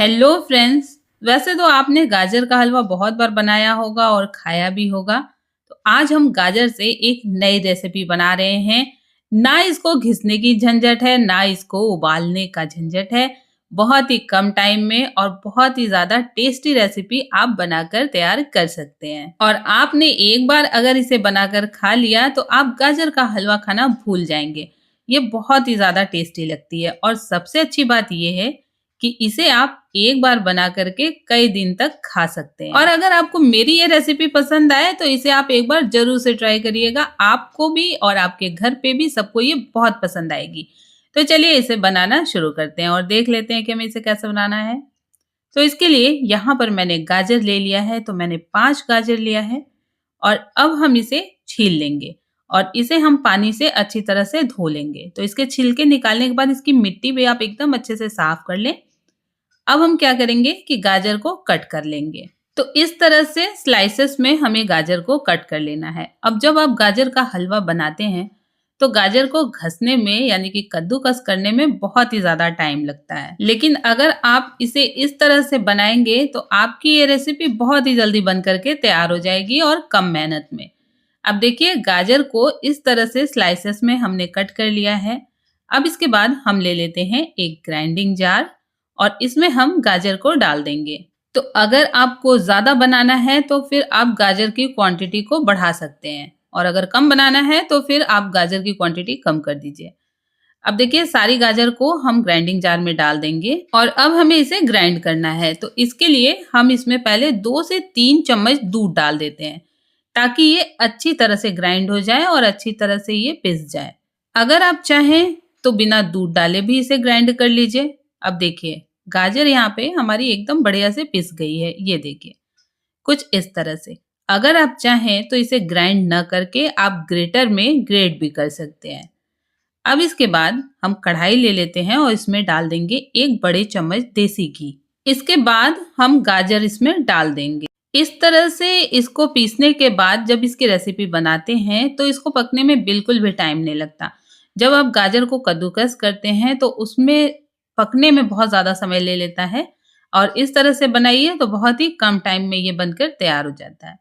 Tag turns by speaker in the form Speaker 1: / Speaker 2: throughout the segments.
Speaker 1: Hello friends. वैसे तो आपने गाजर का हलवा बहुत बार बनाया होगा और खाया भी होगा। तो आज हम गाजर से एक नई रेसिपी बना रहे हैं। ना इसको घिसने की झंझट है, ना इसको उबालने का झंझट है। बहुत ही कम टाइम में और बहुत ही ज्यादा टेस्टी रेसिपी आप बनाकर तैयार कर सकते हैं। और आपने एक बार अगर इसे बनाकर खा लिया तो आप गाजर का हलवा खाना भूल जाएंगे। ये बहुत ही ज्यादा टेस्टी लगती है और सबसे अच्छी बात ये है कि इसे आप एक बार बना करके कई दिन तक खा सकते हैं। और अगर आपको मेरी ये रेसिपी पसंद आए तो इसे आप एक बार जरूर से ट्राई करिएगा। आपको भी और आपके घर पे भी सबको ये बहुत पसंद आएगी। तो चलिए इसे बनाना शुरू करते हैं और देख लेते हैं कि हमें इसे कैसे बनाना है। तो इसके लिए यहाँ पर मैंने गाजर ले लिया है। तो मैंने 5 गाजर लिया है और अब हम इसे छील लेंगे और इसे हम पानी से अच्छी तरह से धो लेंगे। तो इसके छिलके निकालने के बाद इसकी मिट्टी भी आप एकदम अच्छे से साफ कर लें। अब हम क्या करेंगे कि गाजर को कट कर लेंगे। तो इस तरह से स्लाइसेस में हमें गाजर को कट कर लेना है। अब जब आप गाजर का हलवा बनाते हैं तो गाजर को घसने में यानी कि कद्दूकस करने में बहुत ही ज्यादा टाइम लगता है। लेकिन अगर आप इसे इस तरह से बनाएंगे तो आपकी ये रेसिपी बहुत ही जल्दी बन करके तैयार हो जाएगी और कम मेहनत में। अब देखिए गाजर को इस तरह से स्लाइसेस में हमने कट कर लिया है। अब इसके बाद हम ले लेते हैं एक ग्राइंडिंग जार और इसमें हम गाजर को डाल देंगे। तो अगर आपको ज्यादा बनाना है तो फिर आप गाजर की क्वांटिटी को बढ़ा सकते हैं और अगर कम बनाना है तो फिर आप गाजर की क्वांटिटी कम कर दीजिए। अब देखिए सारी गाजर को हम ग्राइंडिंग जार में डाल देंगे और अब हमें इसे ग्राइंड करना है। तो इसके लिए हम इसमें पहले 2 से 3 चम्मच दूध डाल देते हैं ताकि ये अच्छी तरह से ग्राइंड हो जाए और अच्छी तरह से ये पिस जाए। अगर आप चाहें तो बिना दूध डाले भी इसे ग्राइंड कर लीजिए। अब देखिए गाजर यहाँ पे हमारी एकदम बढ़िया से पिस गई है। ये देखिए कुछ इस तरह से। अगर आप चाहें तो इसे ग्राइंड न करके आप ग्रेटर में ग्रेट भी कर सकते हैं। अब इसके बाद हम कढ़ाई ले लेते हैं और इसमें डाल देंगे 1 बड़े चम्मच देसी घी। इसके बाद हम गाजर इसमें डाल देंगे। इस तरह से इसको पीसने के बाद जब इसकी रेसिपी बनाते हैं तो इसको पकने में बिल्कुल भी टाइम नहीं लगता। जब आप गाजर को कद्दूकस करते हैं तो उसमें पकने में बहुत ज्यादा समय ले लेता है और इस तरह से बनाइए तो बहुत ही कम टाइम में ये बनकर तैयार हो जाता है।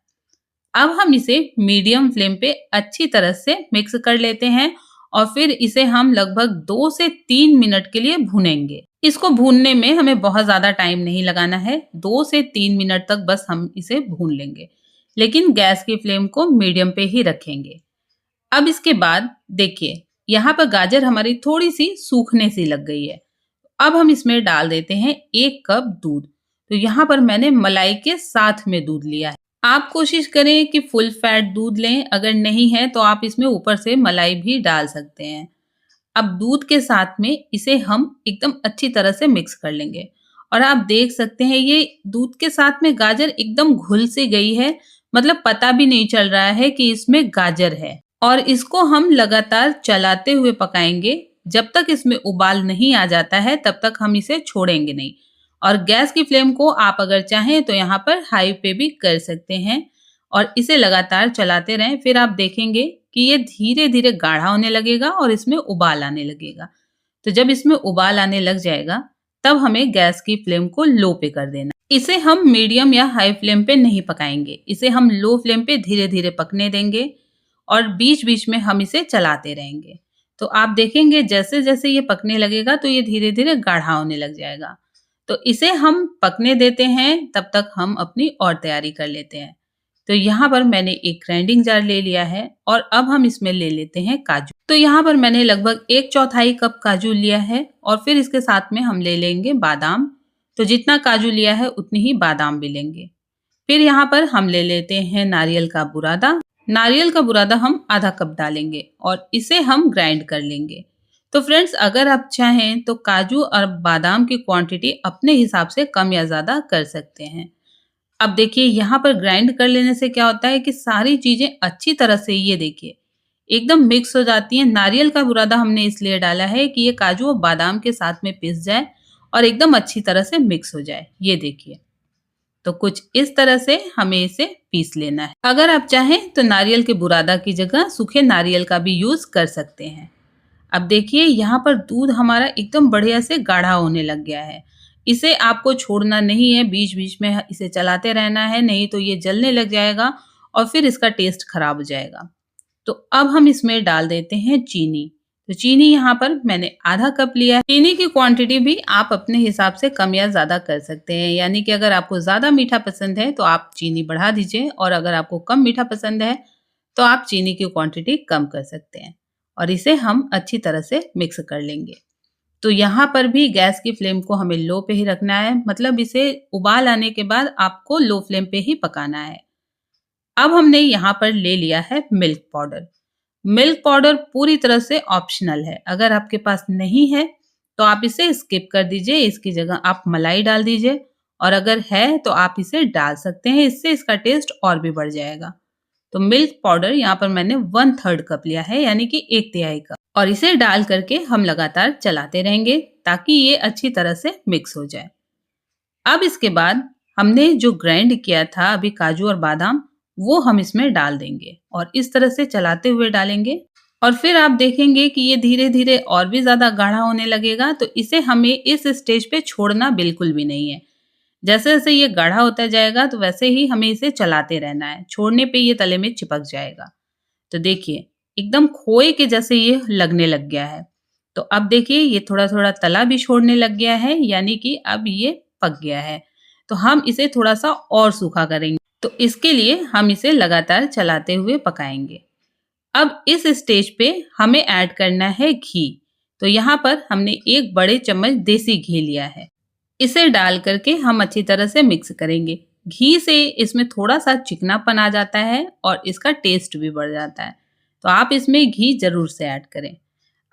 Speaker 1: अब हम इसे मीडियम फ्लेम पे अच्छी तरह से मिक्स कर लेते हैं और फिर इसे हम लगभग 2 से 3 मिनट के लिए भूनेंगे। इसको भूनने में हमें बहुत ज्यादा टाइम नहीं लगाना है। 2 से 3 मिनट तक बस हम इसे भून लेंगे, लेकिन गैस की फ्लेम को मीडियम पे ही रखेंगे। अब इसके बाद देखिए यहाँ पर गाजर हमारी थोड़ी सी सूखने सी लग गई है। अब हम इसमें डाल देते हैं 1 कप दूध। तो यहाँ पर मैंने मलाई के साथ में दूध लिया है। आप कोशिश करें कि फुल फैट दूध लें, अगर नहीं है तो आप इसमें ऊपर से मलाई भी डाल सकते हैं। अब दूध के साथ में इसे हम एकदम अच्छी तरह से मिक्स कर लेंगे और आप देख सकते हैं ये दूध के साथ में गाजर एकदम घुल सी गई है। मतलब पता भी नहीं चल रहा है कि इसमें गाजर है और इसको हम लगातार चलाते हुए पकाएंगे। जब तक इसमें उबाल नहीं आ जाता है तब तक हम इसे छोड़ेंगे नहीं। और गैस की फ्लेम को आप अगर चाहें तो यहाँ पर हाई पे भी कर सकते हैं और इसे लगातार चलाते रहें। फिर आप देखेंगे कि ये धीरे धीरे गाढ़ा होने लगेगा और इसमें उबाल आने लगेगा। तो जब इसमें उबाल आने लग जाएगा तब हमें गैस की फ्लेम को लो पे कर देना। इसे हम मीडियम या हाई फ्लेम पे नहीं पकाएंगे, इसे हम लो फ्लेम पे धीरे धीरे पकने देंगे और बीच बीच में हम इसे चलाते रहेंगे। तो आप देखेंगे जैसे जैसे ये पकने लगेगा तो ये धीरे धीरे गाढ़ा होने लग जाएगा। तो इसे हम पकने देते हैं, तब तक हम अपनी और तैयारी कर लेते हैं। तो यहाँ पर मैंने एक ग्राइंडिंग जार ले लिया है और अब हम इसमें ले लेते हैं काजू। तो यहाँ पर मैंने लगभग 1/4 कप काजू लिया है और फिर इसके साथ में हम ले लेंगे बादाम। तो जितना काजू लिया है उतनी ही बादाम भी लेंगे। फिर यहाँ पर हम ले लेते हैं नारियल का बुरादा। नारियल का बुरादा हम आधा कप डालेंगे और इसे हम ग्राइंड कर लेंगे। तो फ्रेंड्स अगर आप चाहें तो काजू और बादाम की क्वांटिटी अपने हिसाब से कम या ज्यादा कर सकते हैं। अब देखिए यहाँ पर ग्राइंड कर लेने से क्या होता है कि सारी चीजें अच्छी तरह से ये देखिए एकदम मिक्स हो जाती हैं। नारियल का बुरादा हमने इसलिए डाला है कि ये काजू और बादाम के साथ में पिस जाए और एकदम अच्छी तरह से मिक्स हो जाए। ये देखिए तो कुछ इस तरह से हमें इसे पीस लेना है। अगर आप चाहें तो नारियल के बुरादा की जगह सूखे नारियल का भी यूज कर सकते हैं। अब देखिए यहाँ पर दूध हमारा एकदम बढ़िया से गाढ़ा होने लग गया है। इसे आपको छोड़ना नहीं है, बीच-बीच में इसे चलाते रहना है, नहीं तो ये जलने लग जाएगा और फिर इसका टेस्ट खराब हो जाएगा। तो अब हम इसमें डाल देते हैं चीनी। तो चीनी यहाँ पर मैंने आधा कप लिया है। चीनी की क्वांटिटी भी आप अपने हिसाब से कम या ज़्यादा कर सकते हैं, यानी कि अगर आपको ज़्यादा मीठा पसंद है तो आप चीनी बढ़ा दीजिए और अगर आपको कम मीठा पसंद है तो आप चीनी की क्वांटिटी कम कर सकते हैं और इसे हम अच्छी तरह से मिक्स कर लेंगे। तो यहाँ पर भी गैस की फ्लेम को हमें लो पे ही रखना है, मतलब इसे उबाल आने के बाद आपको लो फ्लेम पे ही पकाना है। अब हमने यहाँ पर ले लिया है मिल्क पाउडर। मिल्क पाउडर पूरी तरह से ऑप्शनल है। अगर आपके पास नहीं है तो आप इसे स्किप कर दीजिए, इसकी जगह आप मलाई डाल दीजिए और अगर है तो आप इसे डाल सकते हैं, इससे इसका टेस्ट और भी बढ़ जाएगा। तो मिल्क पाउडर यहाँ पर मैंने 1/3 कप लिया है, यानी कि 1/3 कप, और इसे डाल करके हम लगातार चलाते रहेंगे ताकि ये अच्छी तरह से मिक्स हो जाए। अब इसके बाद हमने जो ग्राइंड किया था अभी काजू और बादाम, वो हम इसमें डाल देंगे और इस तरह से चलाते हुए डालेंगे और फिर आप देखेंगे कि ये धीरे-धीरे और भी ज़्यादा गाढ़ा होने लगेगा, तो इसे हमें इस स्टेज पे छोड़ना बिल्कुल भी नहीं है। जैसे-जैसे ये गाढ़ा होता जाएगा तो वैसे ही हमें इसे चलाते रहना है, छोड़ने पे ये तले में चिपक जाएगा। तो देखिए, एकदम खोए के जैसे ये लगने लग गया है। तो अब देखिए ये थोड़ा-थोड़ा तला भी छोड़ने लग गया है, यानी कि अब ये पक गया है। तो हम इसे थोड़ा-सा और सूखा करेंगे। तो इसके लिए हम इसे लगातार चलाते हुए पकाएंगे। अब इस स्टेज पे हमें ऐड करना है घी। तो यहाँ पर हमने 1 बड़े चम्मच देसी घी लिया है। इसे डाल करके हम अच्छी तरह से मिक्स करेंगे। घी से इसमें थोड़ा-सा चिकनापन आ जाता है और इसका टेस्ट भी बढ़ जाता है। तो आप इसमें घी ज़रूर से ऐड करें।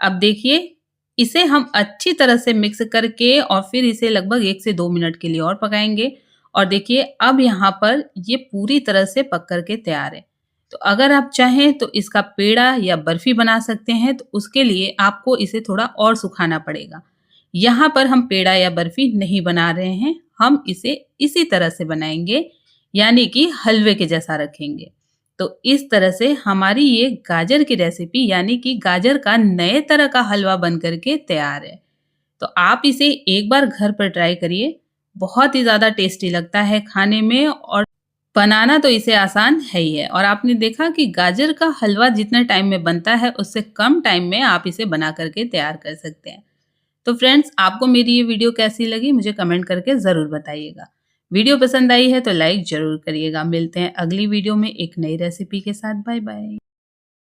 Speaker 1: अब देखिए, इसे हम अच्छी तरह से मिक्स करके और फिर इसे लगभग 1 से 2 मिनट के लिए और पकाएँगे और देखिए अब यहाँ पर ये पूरी तरह से पक कर के तैयार है। तो अगर आप चाहें तो इसका पेड़ा या बर्फी बना सकते हैं, तो उसके लिए आपको इसे थोड़ा और सुखाना पड़ेगा। यहाँ पर हम पेड़ा या बर्फी नहीं बना रहे हैं, हम इसे इसी तरह से बनाएँगे, यानी कि हलवे के जैसा रखेंगे। तो इस तरह से हमारी ये गाजर की रेसिपी, यानी कि गाजर का नए तरह का हलवा बन कर के तैयार है। तो आप इसे एक बार घर पर ट्राई करिए, बहुत ही ज़्यादा टेस्टी लगता है खाने में और बनाना तो इसे आसान है ही है। और आपने देखा कि गाजर का हलवा जितने टाइम में बनता है, उससे कम टाइम में आप इसे बना करके तैयार कर सकते हैं। तो फ्रेंड्स, आपको मेरी ये वीडियो कैसी लगी मुझे कमेंट करके ज़रूर बताइएगा। वीडियो पसंद आई है तो लाइक ज़रूर करिएगा। मिलते हैं अगली वीडियो में एक नई रेसिपी के साथ। Bye bye.